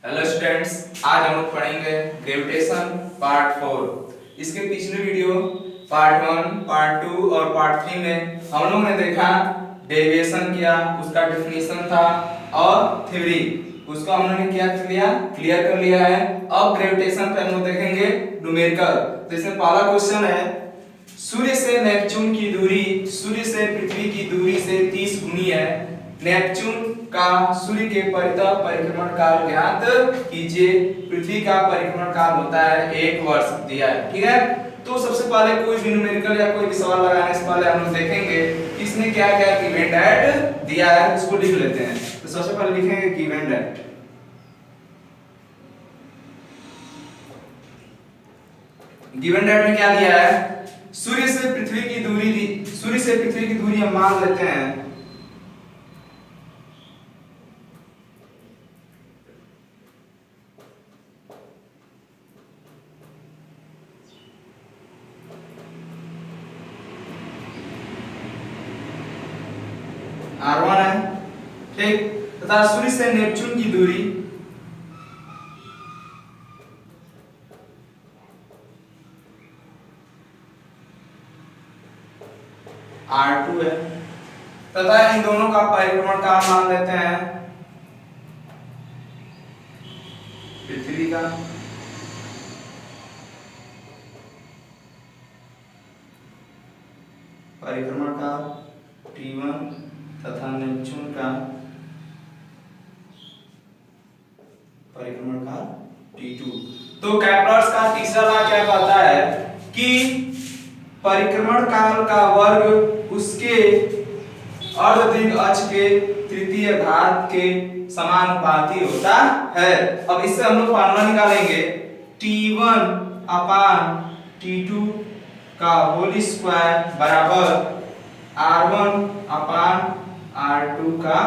Hello students, आज हम लोग पढ़ेंगे ग्रेविटेशन पार्ट 4। इसके पिछले वीडियो पार्ट 1, पार्ट 2 और पार्ट 3 में हम लोगों ने देखा डेरिवेशन किया, उसका डेफिनेशन था और थ्योरी, उसको हमने क्या क्लियर कर लिया है। अब ग्रेविटेशन पे हम लोग देखेंगे न्यूमेरिकल। तो इसमें पहला क्वेश्चन है, सूर्य से नेपच्यून की दूरी सूर्य से पृथ्वी की दूरी से 30 गुनी है। नेपच्यून का सूर्य के परितः परिक्रमण काल ज्ञात कीजिए। पृथ्वी का परिक्रमण काल होता है 1 वर्ष दिया है, ठीक है। तो सबसे पहले कोई भी न्यूमेरिकल या कोई भी सवाल लगाने से पहले हम लोग देखेंगे इसने क्या क्या गिवन डेट दिया है, उसको लिख लेते हैं। तो सबसे पहले लिखेंगे गिवन डेट। गिवन डेट में क्या दिया है, सूर्य से पृथ्वी की दूरी सूर्य से पृथ्वी की दूरी हम मान लेते हैं R1 है, ठीक। तथा सूर्य से नेपच्यून की दूरी R2 है, तथा इन दोनों का परिक्रमण काल मान लेते हैं पृथ्वी का परिक्रमण काल T1 तथा नेपच्यून का परिक्रमण काल T2। तो केपलर्स का तीसरा लॉ क्या कहता है कि परिक्रमण काल का वर्ग उसके अर्धदीर्घ अक्ष के तृतीय घात के समानुपाती होता है। अब इससे हम लोग फार्मूला निकालेंगे, T1 अपान T2 का होल स्क्वायर बराबर R1 अपान R2 का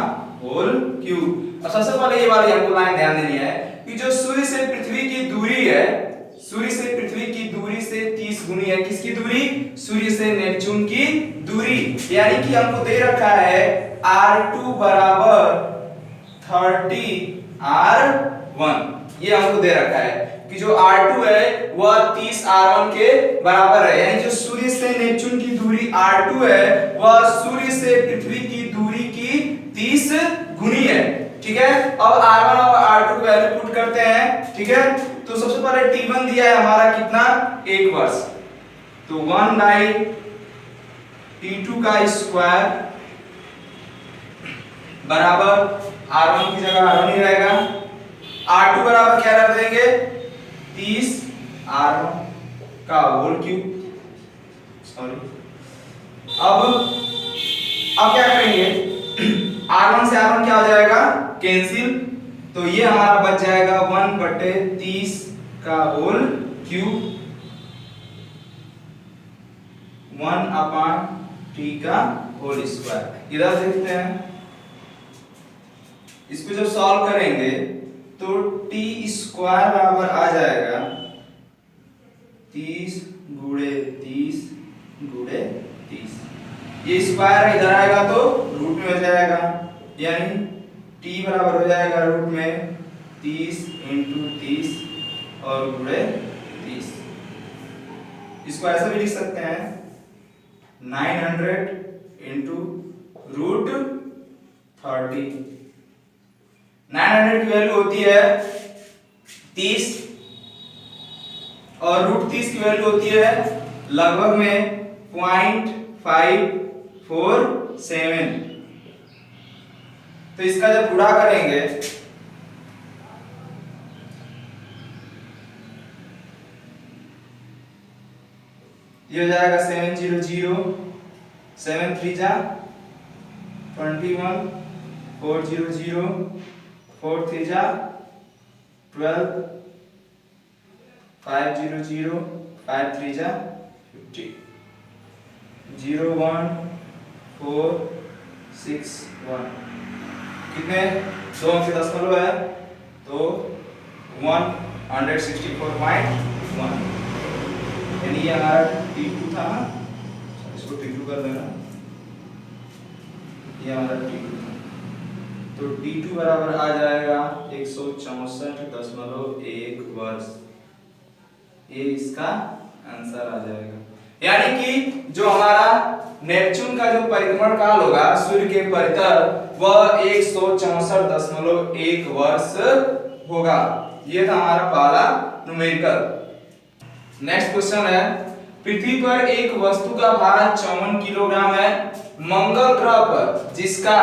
होल क्यूब। और सबसे पहले ये वाली हमको लाइन ध्यान देनी है कि जो सूर्य से पृथ्वी की दूरी है, सूर्य से पृथ्वी की दूरी से 30 गुनी है। किसकी दूरी? सूर्य से नेपच्यून की दूरी। यानी कि हमको दे रखा है R2 बराबर 30 R1, ये हमको दे रखा है कि जो R2 है वह 30 R1 के बराबर है। यानी जो सूर्य से नेपच्यून की दूरी R2 है वह सूर्य से पृथ्वी की दूरी की 30 गुनी है, ठीक है। अब R1 और R2 की वैल्यू पुट करते हैं, ठीक है। तो सबसे पहले T1 दिया है हमारा कितना, 1 वर्ष, तो 1 बाई T2 का स्क्वायर बराबर R1 की जगह R1 ही रहेगा। R2 बराबर क्या रख देंगे, 30 R1 का होल क्यूब। सॉरी, अब क्या करेंगे, R1 से R1 क्या हो जाएगा, कैंसिल। तो ये हमारा बच जाएगा 1/30 का होल क्यूब, 1 अपान T का होल स्क्वायर। इधर देखते हैं, इसको जब सॉल्व करेंगे तो T स्क्वायर बराबर आ जाएगा 30 गुणे 30 गुणे 30। ये स्क्वायर इधर आएगा तो रूट में हो जाएगा, यानी T बराबर हो जाएगा रूट में 30 इंटू 30 और गुणे 30। इसको ऐसे भी लिख सकते हैं 900 इंटू रूट 30। 900 की वैल्यू होती है 30 और रूट 30 की वैल्यू होती है लगभग में 0.547। तो इसका जब गुणा करेंगे ये हो जाएगा 700, 7 3 जा 21, 400, 4 3 जा 12, 500, 5 3 जा 50, 0 1 4 6 1। कितने, 2 अंक से दशमलव है तो 164.1, यानी ये हमारा T2 था ना, इसको T2 कर देना, ये हमारा T2 था। तो D2 बराबर आ जाएगा 164.1 वर्ष। ये इसका आंसर आ जाएगा। यानी कि जो हमारा नेपच्यून का जो परिक्रमण काल होगा सूर्य के परितल वह 164.1 वर्ष होगा। ये था हमारा पहला न्यूमेरिकल। नेक्स्ट क्वेश्चन है, पृथ्वी पर एक वस्तु का भार 54 किलोग्राम है। मंगल ग्रह पर जिसका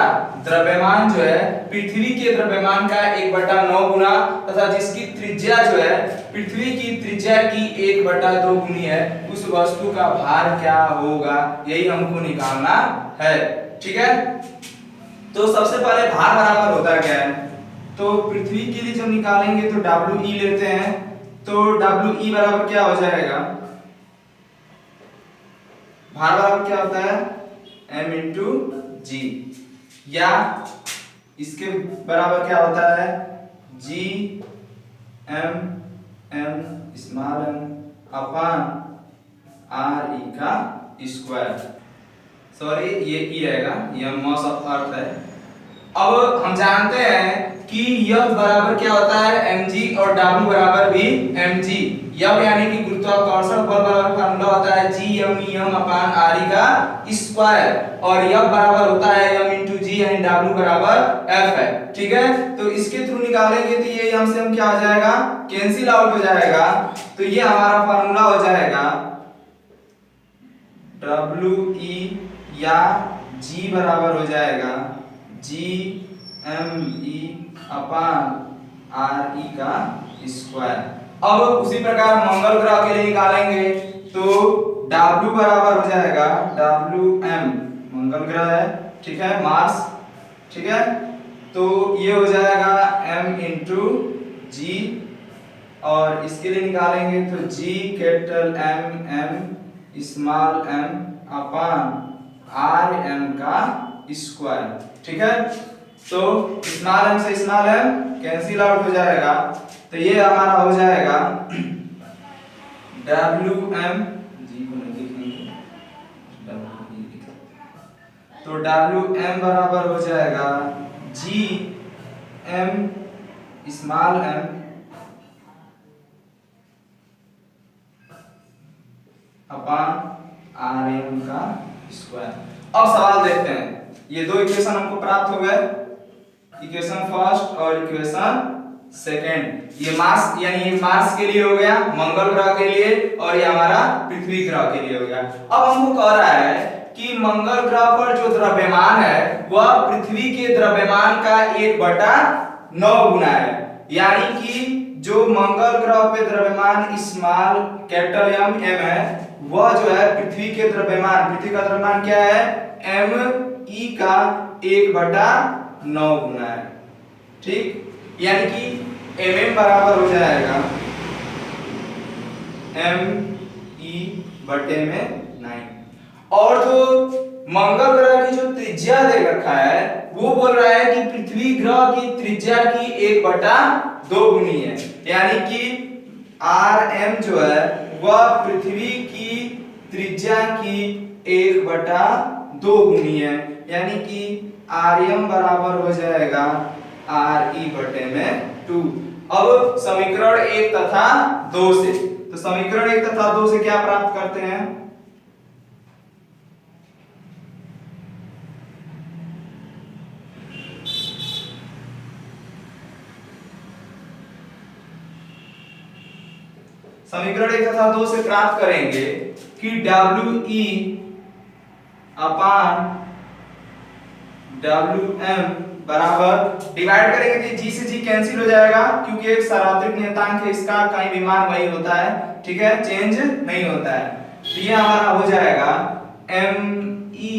द्रव्यमान जो है पृथ्वी के द्रव्यमान का 1/9 गुना तथा जिसकी त्रिज्या जो है पृथ्वी की त्रिज्या की 1/2 गुनी है, उस वस्तु का भार क्या होगा, यही हमको निकालना है। ठीक है, तो सबसे पहले भार बराबर होता क्या है, तो पृथ्वी के लिए जब निकालेंगे तो WE लेते हैं, तो WE बराबर क्या हो जाएगा, भार बराबर क्या होता है m into g, या इसके बराबर क्या होता है g m स्मॉल m अपान r e का स्क्वायर। सॉरी ये e रहेगा, यह मास ऑफ अर्थ है। अब हम जानते हैं कि F बराबर क्या होता है mg और W बराबर भी mg। F यानी कि गुरुत्वाकर्षण बल बराबर फार्मूला होता है Gm अपान r का स्क्वायर, और F बराबर होता है m into g यानी W बराबर F है। ठीक है, तो इसके थ्रू निकालेंगे तो ये हम से हम क्या हो जाएगा, कैंसिल आउट हो जाएगा। तो ये हमारा फार्मूला हो जाएगा WE या G बराबर हो जाएगा GME अपान RE का स्क्वायर। अब उसी प्रकार मंगल ग्रह के लिए निकालेंगे तो W बराबर हो जाएगा WM, मंगल ग्रह है, ठीक है, मार्स, ठीक है, तो ये हो जाएगा M into G, और इसके लिए निकालेंगे तो G capital M small m अपान RM का स्क्वायर। ठीक है, तो स्मॉल m से स्मॉल m कैंसिल आउट हो जाएगा, तो ये हमारा हो जाएगा WM, G को नहीं लिखेंगे, तो WM बराबर हो जाएगा GM स्मॉल m अपान RM का स्क्वायर। अब सवाल देखते हैं, ये दो इक्वेशन हमको प्राप्त हो गए, इक्वेशन फर्स्ट और इक्वेशन सेकंड। ये मार्स यानी ये मार्स के लिए हो गया, मंगल ग्रह के लिए, और ये हमारा पृथ्वी ग्रह के लिए हो गया। अब हमको कह रहा है कि मंगल ग्रह पर जो द्रव्यमान है वह पृथ्वी के द्रव्यमान का 1/9 गुना है, यानी कि जो मंगल ग्रह पे द्रव्यमान स्मॉल कैपिटल M है, वह जो है पृथ्वी के द्रव्यमान, पृथ्वी का द्रव्यमान क्या है ME का 1/9 गुना है। ठीक, यानी कि mm बराबर हो जाएगा ME/9। और जो मंगल ग्रह की जो त्रिज्या दे रखा है वो बोल रहा है कि पृथ्वी ग्रह की त्रिज्या की 1/2 गुनी है, यानी कि RM जो है वह पृथ्वी की त्रिज्या की 1/2 गुनी है, यानी कि RM बराबर हो जाएगा RE/2। अब समीकरण 1 तथा 2 से, तो समीकरण 1 तथा 2 से क्या प्राप्त करते हैं, समीकरण 1 तथा 2 से प्राप्त करेंगे कि WE अपान WM बराबर, डिवाइड करेंगे तो G से G कैंसिल हो जाएगा, क्योंकि एक सार्वत्रिक नियतांक है इसका, कहीं भी मान वही होता है, ठीक है, चेंज नहीं होता है। तो ये हमारा हो जाएगा ME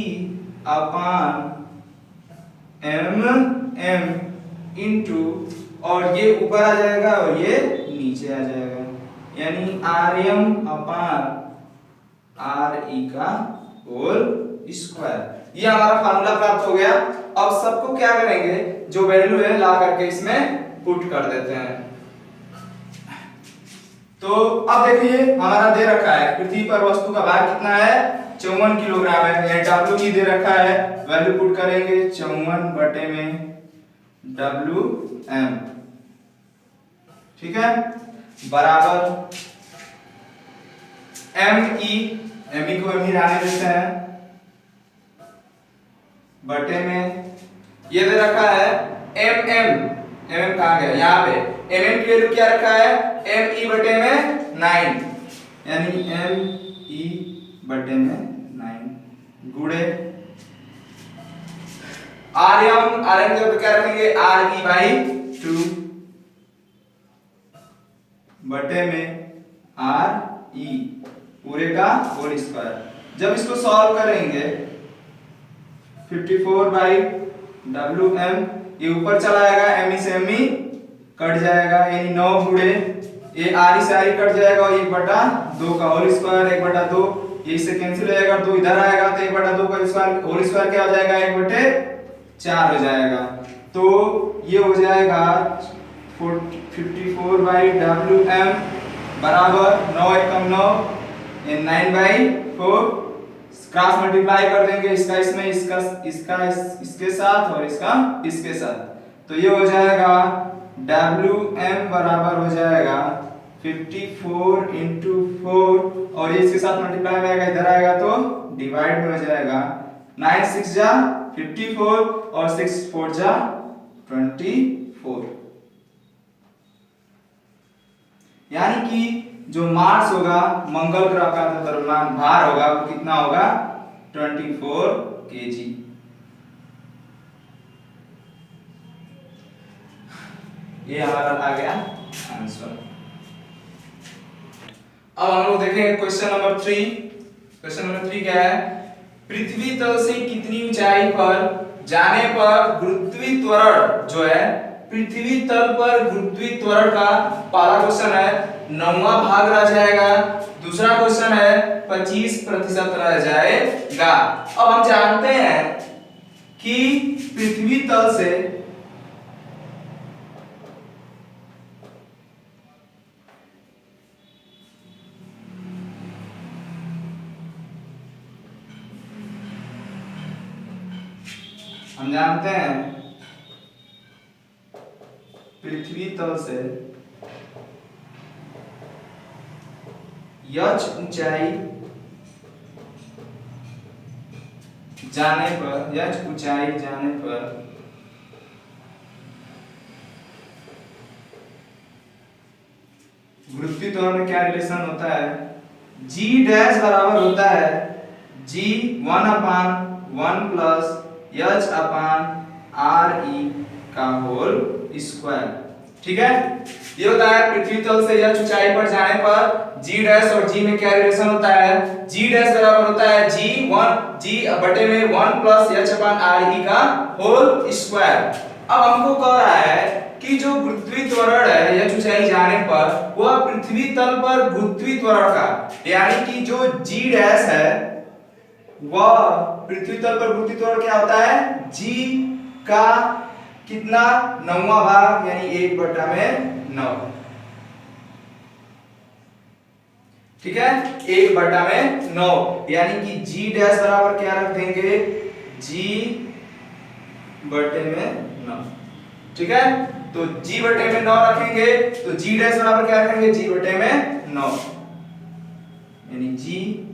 अपान MM इंटू, और ये ऊपर आ जाएगा और ये नीचे आ जाएगा, यानी RM अपान RE का होल स्क्वायर। ये हमारा फार्मूला प्राप्त हो गया। अब सबको क्या करेंगे, जो वैल्यू है ला करके इसमें पुट कर देते हैं। तो अब देखिए हमारा दे रखा है पृथ्वी पर वस्तु का भार कितना है, 54 किलोग्राम है, ये WE दे रखा है, वैल्यू पुट करेंगे 54 बटे में WM, ठीक है, बराबर ME को ME रहने देते हैं, बटे में ये दे रखा है MM कहाँ गया, यहाँ पे MM की वैल्यू क्या रखा है, ME बटे में 9, यानी ME बटे में 9 गुणे RM के ऊपर क्या रखेंगे, RE बाई 2 बटे में RE पूरे का होल स्क्वायर। जब इसको सॉल्व करेंगे 54 बाई WM, ये ऊपर चला आएगा, ME से ME कट जाएगा, यानी 9 गुणे ये RE से RE कट जाएगा और 1/2 का होल स्क्वायर, 1/2 ये इससे कैंसिल हो जाएगा, 2 इधर आएगा तो 1/2 का स्क्वायर होल स्क्वायर क्या हो जाएगा, 1/4 हो जाएगा। तो ये हो जाएगा 54 बाई WM बराबर 9 एकम 9 9/4, क्रॉस मल्टीप्लाई कर देंगे, इसका इसमें, इसका इसके साथ और इसका इसके साथ, तो ये हो जाएगा WM बराबर हो जाएगा 54 into 4 और ये इसके साथ मल्टीप्लाई में आएगा, इधर आएगा तो डिवाइड में हो जाएगा, 9 6 जा 54 और 6 4 जा 24, यानी कि जो मास होगा मंगल ग्रह का द्रव्यमान भार होगा वो कितना होगा, 24 kg। ये हमारा आ गया आंसर। अब हम लोग देखेंगे क्वेश्चन नंबर 3। क्वेश्चन नंबर 3 क्या है, पृथ्वी तल से कितनी ऊंचाई पर जाने पर गुरुत्वीय त्वरण जो है, पृथ्वी तल पर गुरुत्वीय त्वरण का पहला क्वेश्चन है 9वां भाग रह जाएगा, दूसरा क्वेश्चन है 25% रह जाएगा। अब हम जानते हैं कि पृथ्वी तल से पृथ्वी तल से h ऊंचाई जाने पर गुरुत्वीय त्वरण में क्या रिलेशन होता है, G डैश बराबर होता है G 1/1 प्लस h अपान RE का होल स्क्वायर, ठीक है। ये होता है पृथ्वी तल से h ऊंचाई पर जाने पर G डैश और G में क्या रिलेशन होता है, G डैश बराबर होता है G बटे में 1 प्लस h अपान RE का होल स्क्वायर। अब हमको कह रहा है कि जो गुरुत्वीय त्वरण है h ऊंचाई जाने पर वह पृथ्वी तल पर गुरुत्वीय त्वरण का, यानी कि जो G डैश है वह पृथ्वी तल पर गुरुत्वीय त्वरण क्या होता है, G का कितना 9वां भाग, यानी 1/9, ठीक है, 1/9, यानी कि G डैश बराबर क्या रख देंगे, G बटे में 9, ठीक है। तो G बटे में 9 रखेंगे तो G डैश बराबर क्या रखेंगे, G बटे में 9, यानी G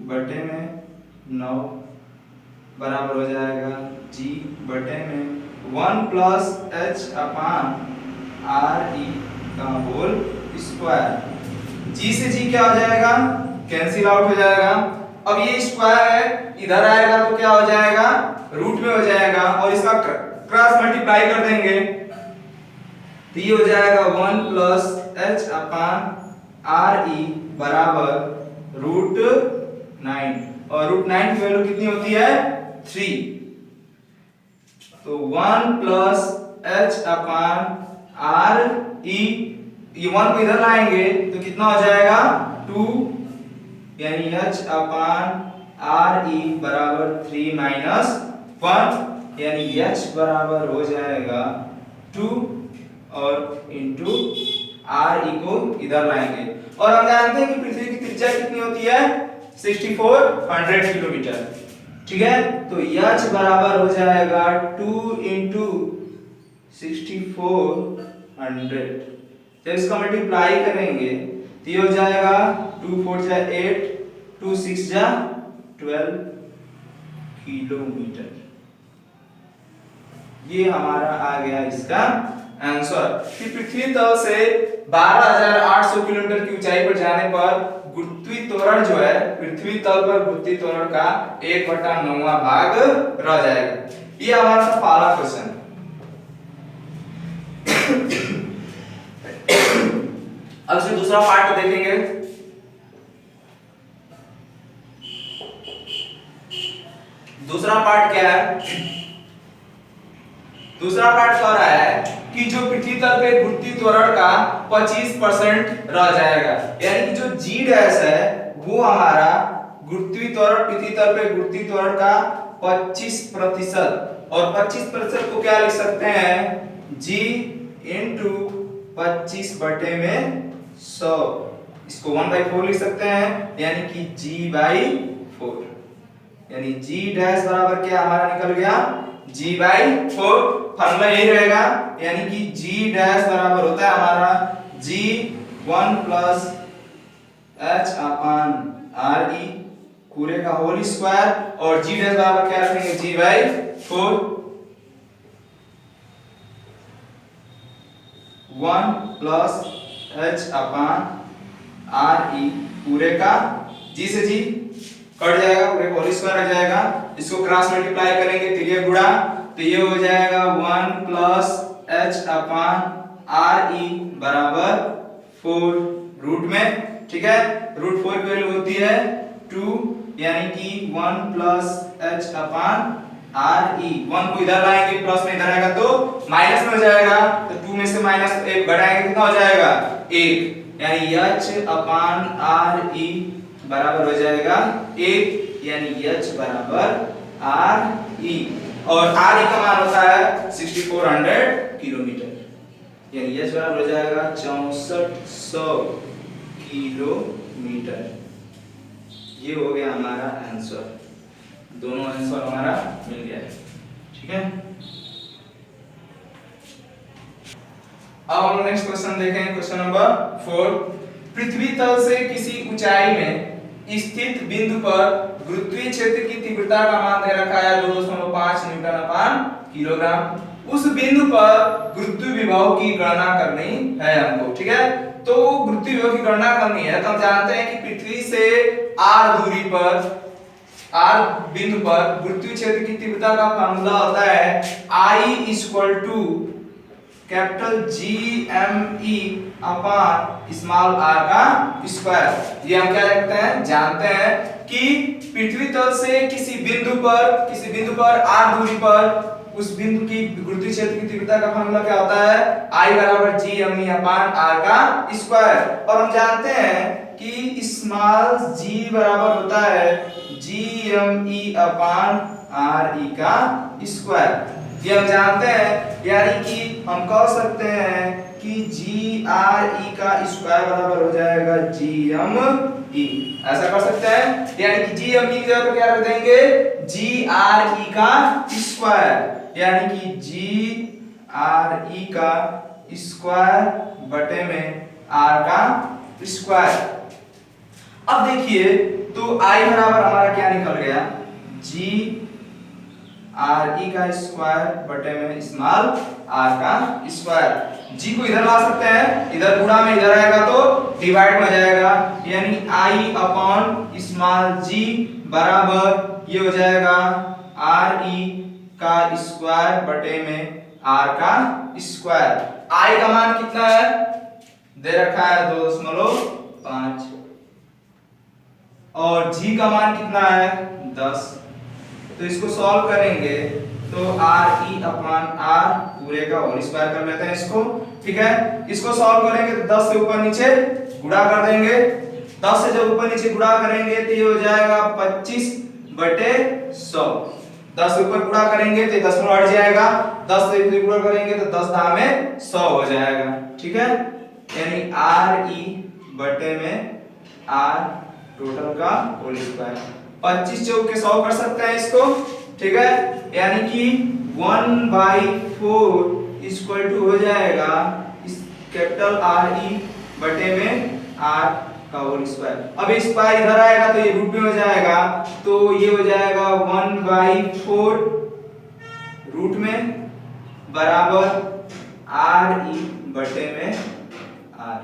बटे में 9 बराबर हो जाएगा G बटे में 1 प्लस h अपान RE का होल स्क्वायर। G से G क्या हो जाएगा, कैंसिल आउट हो जाएगा। अब ये स्क्वायर है, इधर आएगा तो क्या हो जाएगा, रूट में हो जाएगा और इसका क्रॉस मल्टीप्लाई कर देंगे तो ये हो जाएगा 1 प्लस h अपान RE बराबर √9 और √9 की वैल्यू कितनी होती है, 3। तो 1 प्लस h अपान RE, ये 1 को इधर लाएंगे तो कितना हो जाएगा 2, यानी h अपान RE बराबर 3 माइनस 1, यानी h बराबर हो जाएगा 2 और इंटू RE को इधर लाएंगे। और हम जानते हैं कि पृथ्वी की त्रिज्या कितनी होती है, 6400 किलोमीटर, ठीक है। तो h बराबर हो जाएगा 2 इंटू 6400। जब इसका मल्टीप्लाई करेंगे तो ये हो जाएगा 2 4 जा 8, 2 6 जा 12 किलोमीटर। ये हमारा आ गया इसका आंसर कि पृथ्वी तल से 12,800 किलोमीटर की ऊंचाई पर जाने पर गुरुत्वीय त्वरण जो है पृथ्वी तल पर गुरुत्वीय त्वरण का 1/9वां भाग रह जाएगा। ये हमारा पहला क्वेश्चन। अब से दूसरा पार्ट देखेंगे। दूसरा पार्ट क्या है? दूसरा पार्ट कह रहा है कि जो पृथ्वी तल पे गुरुत्वीय त्वरण का 25% रह जाएगा, यानी कि जो g डैश है वो हमारा गुरुत्वीय त्वरण पृथ्वी तल पे गुरुत्वीय त्वरण का 25%, और 25% को क्या लिख सकते हैं? g into 25/100। इसको 1/4 लिख सकते हैं, यानी कि g/4, यानी g डैश बराबर क्या हमारा निकल गया? g/4। फार्मूला यही रहेगा, यानी कि g डैश बराबर होता है हमारा g1 h अपान re पूरे का होल स्क्वायर, और g डैश बराबर क्या रखेंगे? g/4 1 h अपान re पूरे का g से g कट जाएगा, पूरे होल स्क्वायर आ जाएगा। इसको क्रॉस मल्टीप्लाई करेंगे तो ये गुणा, तो ये हो जाएगा 1 h अपान re बराबर 4 रूट में। ठीक है, रूट 4 की वैल्यू होती है 2, यानी कि 1 h अपान re। 1 को इधर लाएंगे प्लस में, इधर आएगा तो माइनस में हो जाएगा, तो 2 में से माइनस 1 घटाएंगे कितना हो जाएगा? 1, यानी h अपान re बराबर हो जाएगा 1, यानी h बराबर re, और re का मान होता है 6400 किलोमीटर, यानी h बराबर हो जाएगा 6400 किलोमीटर। ये हो गया हमारा आंसर। दोनों आंसर हमारा मिल गया है। ठीक है, अब हम नेक्स्ट क्वेश्चन देखें। Question number 4। पृथ्वी तल से किसी ऊंचाई में स्थित बिंदु पर गुरुत्वीय क्षेत्र की तीव्रता का मान दे रखा है 2.5 न्यूटन अपान किलोग्राम। उस बिंदु पर गुरुत्वीय विभव की गणना करनी है हमको। ठीक है, तो गुरुत्वीय विभव की गणना करनी है तो हम जानते हैं कि पृथ्वी से r दूरी पर, r बिंदु पर गुरुत्वीय क्षेत्र की तीव्रता का फार्मूला होता है I capital GME upon small r का स्क्वायर। ये हम क्या लिखते हैं? जानते हैं कि पृथ्वी तल से किसी बिंदु पर r दूरी पर उस बिंदु की गुरुत्वीय क्षेत्र की तीव्रता का फार्मूला क्या होता है? I बराबर GME अपान r का स्क्वायर, और हम जानते हैं कि स्मॉल g बराबर होता है GME अपान re का स्क्वायर। ये हम जानते हैं, यानी कि हम कह सकते हैं कि GRE का स्क्वायर बराबर हो जाएगा GME। ऐसा कर सकते हैं, यानी कि GME की जगह पर क्या रख देंगे? GRE का स्क्वायर, यानी कि GRE का स्क्वायर बटे में r का स्क्वायर। अब देखिए तो I बराबर हमारा क्या निकल गया? GRE का स्क्वायर बटे में स्मॉल r का स्क्वायर। g को इधर ला सकते हैं, इधर गुणा में इधर आएगा तो डिवाइड में जाएगा, यानी I अपॉन स्मॉल g बराबर ये हो जाएगा re का स्क्वायर बटे में r का स्क्वायर। I का मान कितना है? दे रखा है 2.5, और g का मान कितना है? 10। तो इसको सॉल्व करेंगे तो re अपॉन r पूरे का होल स्क्वायर कर लेते हैं इसको। ठीक है, इसको सॉल्व करेंगे तो 10 से ऊपर नीचे गुणा कर देंगे। 10 से जब ऊपर नीचे गुणा करेंगे तो ये हो जाएगा 25/100। 10 से ऊपर गुणा करेंगे तो 10 में हट जाएगा, 10 से गुणा करेंगे तो 10 दाम में 100 हो जाएगा। ठीक है, यानी re बटे में r टोटल का होल स्क्वायर। 25 चौक के 100 कर सकते हैं इसको। ठीक है, यानी कि 1/4 इक्वल टू हो जाएगा इस कैपिटल आर ई बटे में आर का होल स्क्वायर। अब स्क्वायर इधर आएगा तो ये रूट में हो जाएगा, तो ये हो जाएगा 1/4 रूट में बराबर आर ई बटे में आर।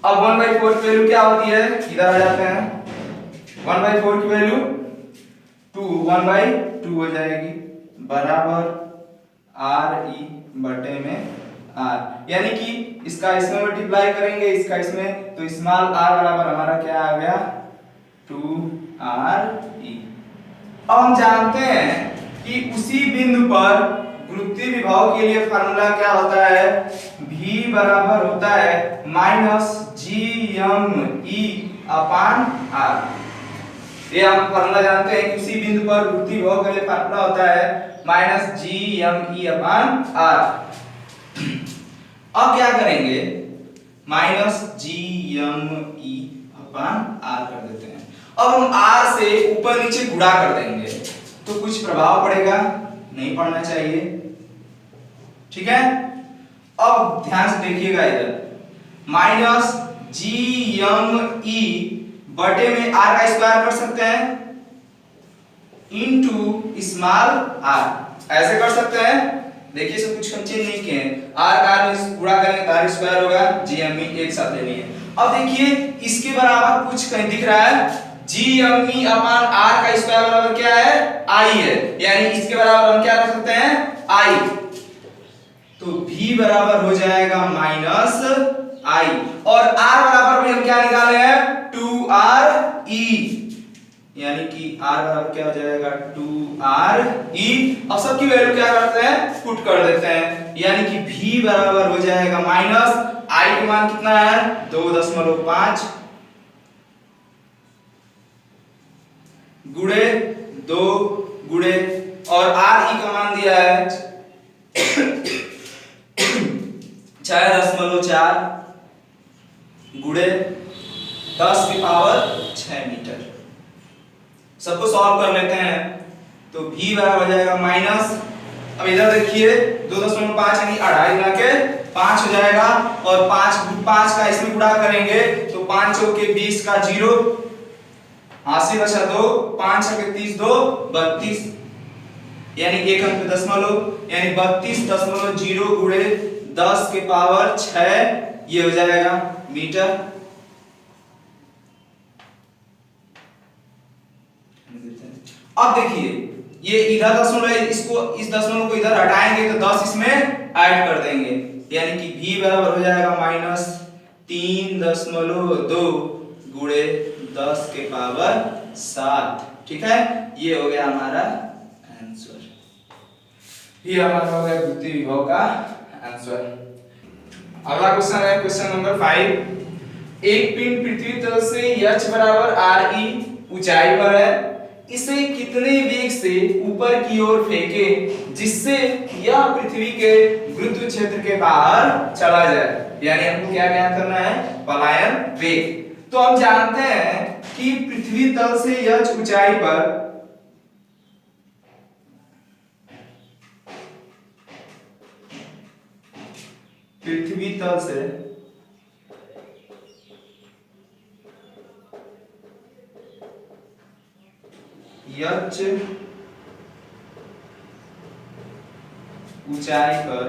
अब 1/4 की वैल्यू क्या होती है, इधर आ जाते हैं। 1/4 की वैल्यू 1/2 हो जाएगी बराबर आर ई बटे में आर, यानी कि इसका इसमें मल्टीप्लाई करेंगे, इसका इसमें, तो स्मॉल आर बराबर हमारा क्या आ गया 2r ई। अब हम जानते हैं कि उसी बिंदु पर गुरुत्वीय विभव के लिए फार्मूला क्या होता है, v बराबर होता है -gm(e)/r। ये हम फार्मूला जानते हैं कि उसी बिंदु पर गुरुत्वीय विभव के लिए फार्मूला होता है -gme/r। अब क्या करेंगे, -gme/r कर देते हैं। अब हम r से ऊपर नीचे गुणा कर देंगे तो कुछ प्रभाव पड़ेगा, नहीं पड़ना चाहिए, ठीक है। अब ध्यान से देखिएगा, इधर -gme बटे में r का स्क्वायर कर सकते हैं इनटू स्मॉल r, ऐसे कर सकते हैं। देखिए सब कुछ हम चेंज नहीं किए हैं, r का में गुणा करेंगे तो r स्क्वायर होगा, gme एक साथ लेनी है। अब देखिए इसके बराबर कुछ कहीं दिख रहा है, gme/r का स्क्वायर बराबर क्या है, i है, यानी इसके बराबर हम क्या रख सकते हैं, i। तो v बराबर हो जाएगा -i, और r बराबर भी हम क्या निकाले हैं 2re, यानी कि r बराबर क्या हो जाएगा 2re। अब सबकी वैल्यू क्या करते हैं, पुट कर देते हैं, यानी कि v बराबर हो जाएगा -i का मान कितना है 2.5 गुणे 2 गुणे, और re का मान दिया है 6.4 गुणे 10⁻6 मीटर। सबको सॉल्व कर लेते हैं तो v बराबर हो जाएगा माइनस, अब इधर देखिए 2.5 यानी 2.5 गुना के 5 हो जाएगा, और 5 का इसमें गुणा करेंगे तो 5 चौके 20 का 0, हासिल बचा 2, 5 छके 30, 2 32, यानी एक अंक पे दशमलव, यानी 32.0 गुणे 10⁻6, ये हो जाएगा मीटर। अब देखिए ये इधर दशमलव है, इसको इस दशमलव को इधर हटाएंगे तो 10 इसमें ऐड कर देंगे, यानी कि v बराबर हो जाएगा -3.2 गुणे 10⁻7, ठीक है। ये हो गया हमारा आंसर, ये हमारा हो गया गुरुत्वीय विभव का आंसर। अगला क्वेश्चन है क्वेश्चन नंबर 5। एक पिंड पृथ्वी तल से h बराबर re ऊंचाई पर है, इसे कितने वेग से ऊपर की ओर फेंके जिससे यह पृथ्वी के गुरुत्व क्षेत्र के बाहर चला जाए, यानी हमको क्या ज्ञात करना है, पलायन वेग। तो हम जानते हैं कि पृथ्वी तल से h ऊंचाई पर पृथ्वी तल से h ऊंचाई पर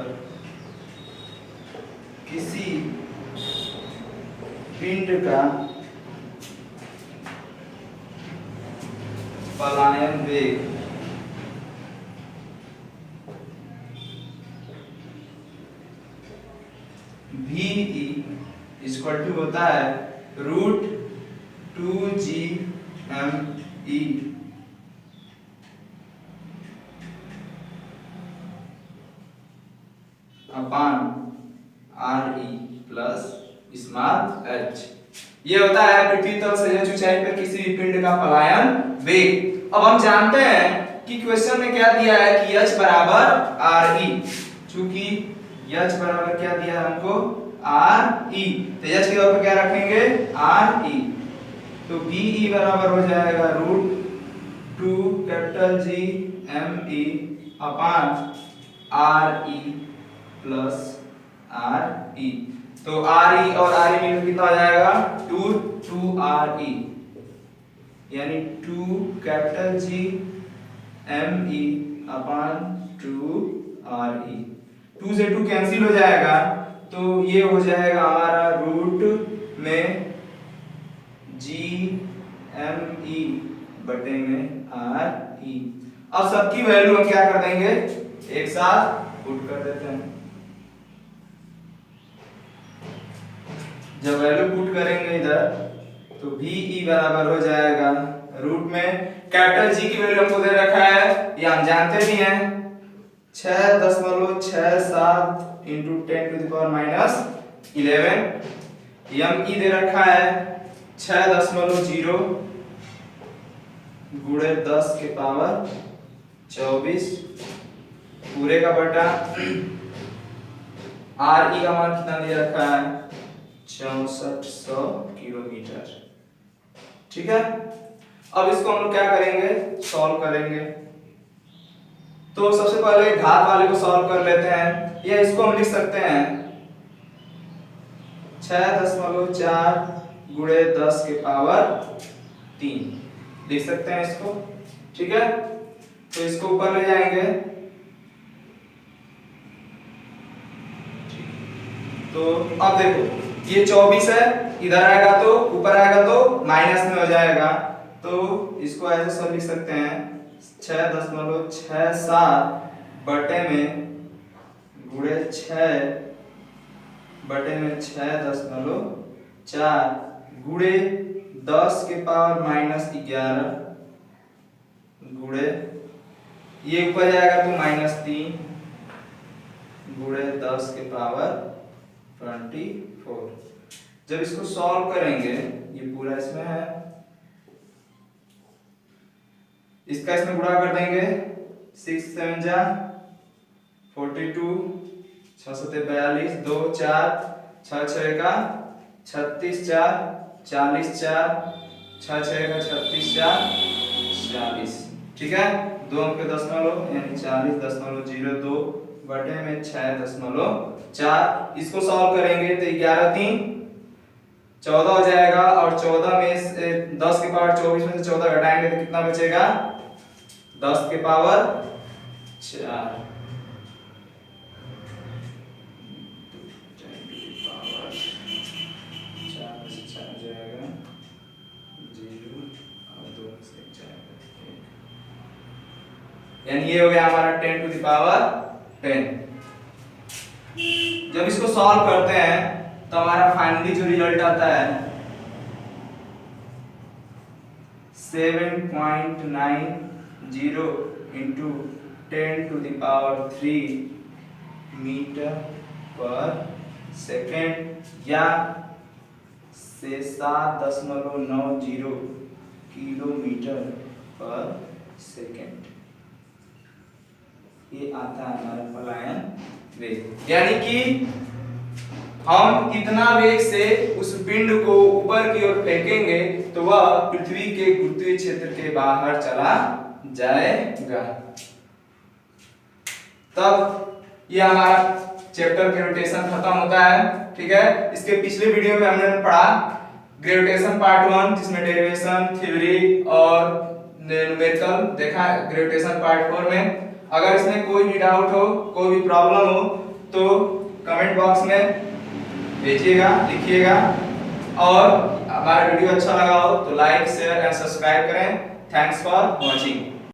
किसी पिंड का पलायन वेग v इक्वल टू होता है √2gme upon re plus small h। ये होता है पृथ्वी तल से h ऊंचाई पर किसी भी पिंड का पलायन वेग। अब हम जानते हैं कि क्वेश्चन में क्या दिया है कि h बराबर re, चूंकि h बराबर क्या दिया है हमको re, तो h के जगह पे क्या रखेंगे re, तो ve बराबर हो जाएगा √2 capital G m e upon R E plus R E. तो आर ई और आर ई मिलकर कितना हो जाएगा 2 आर ई, यानी 2 capital G M E upon 2 R E. 2 से 2 कैंसिल हो जाएगा, तो ये हो जाएगा हमारा रूट में जी एम ई बटे में आर ई। अब सबकी वैल्यू हम क्या कर देंगे, एक साथ पुट कर देते हैं। जब वैल्यू पुट करेंगे इधर तो वी ई बराबर हो जाएगा रूट में कैपिटल जी की वैल्यू हमको दे रखा है, ये हम जानते भी हैं 6.67 into 10 to the power minus 11। M E दे रखा है 6.0 गुणे 10 के पावर 24 पूरे का बटा आर ई का मान कितना दे रखा है 6400 किलोमीटर। ठीक है, अब इसको हम लोग क्या करेंगे, सॉल्व करेंगे। तो सबसे पहले घात वाले को सॉल्व कर लेते हैं, या इसको हम लिख सकते हैं 6.4 गुणे 10 के पावर 3 लिख सकते हैं इसको। ठीक है, तो इसको ऊपर ले जाएंगे, तो अब देखो ये 24 है, इधर आएगा तो ऊपर आएगा तो माइनस में हो जाएगा, तो इसको ऐसे सब लिख सकते हैं 6.67 बटे में गुणे 6 बटे में 6.4 गुणे 10 के पावर माइनस 11 गुणे ये ऊपर जाएगा तो -3 गुणे 10 के पावर 24। जब इसको सॉल्व करेंगे, ये पूरा इसमें है, इसका इसमें गुणा कर देंगे 6 7 जा 42 6 7 42 2 4 6 6 का 36 4 40 4 6 6 का 36 4 40। ठीक है, 2 अंक के दशमलव यानी 40.02 बटे में 6.4। इसको सॉल्व करेंगे तो 11 3 14 हो जाएगा, और 14 में से 10 के पावर 24 में से 14 घटाएंगे तो कितना बचेगा 10 के पावर 4। यानी ये हो गया हमारा 10 टू द पावर 10। जब इसको सॉल्व करते हैं तो हमारा फाइनली जो रिजल्ट आता है 7.90 into 10 to the power 3 metre per second, या 7.90 किलोमीटर पर सेकेंड। ये आता है हमारा पलायन वेग, यानी कि हम कितना वेग से उस पिंड को ऊपर की ओर फेंकेंगे तो वह पृथ्वी के गुरुत्वीय क्षेत्र के बाहर चला जाएगा। तब ये हमारा चैप्टर ग्रेविटेशन खत्म होता है। ठीक है, इसके पिछले वीडियो में हमने पढ़ा ग्रेविटेशन पार्ट 1, जिसमें डेरिवेशन, थ्योरी और न्यूमेरिकल देखा है। ग्रेविटेशन पार्ट 4 में अगर इसमें कोई भी डाउट हो, कोई भी प्रॉब्लम हो तो कमेंट बॉक्स में भेजिएगा, लिखिएगा। और हमारा वीडियो अच्छा लगा हो तो लाइक शेयर एंड सब्सक्राइब करें। Thanks for watching.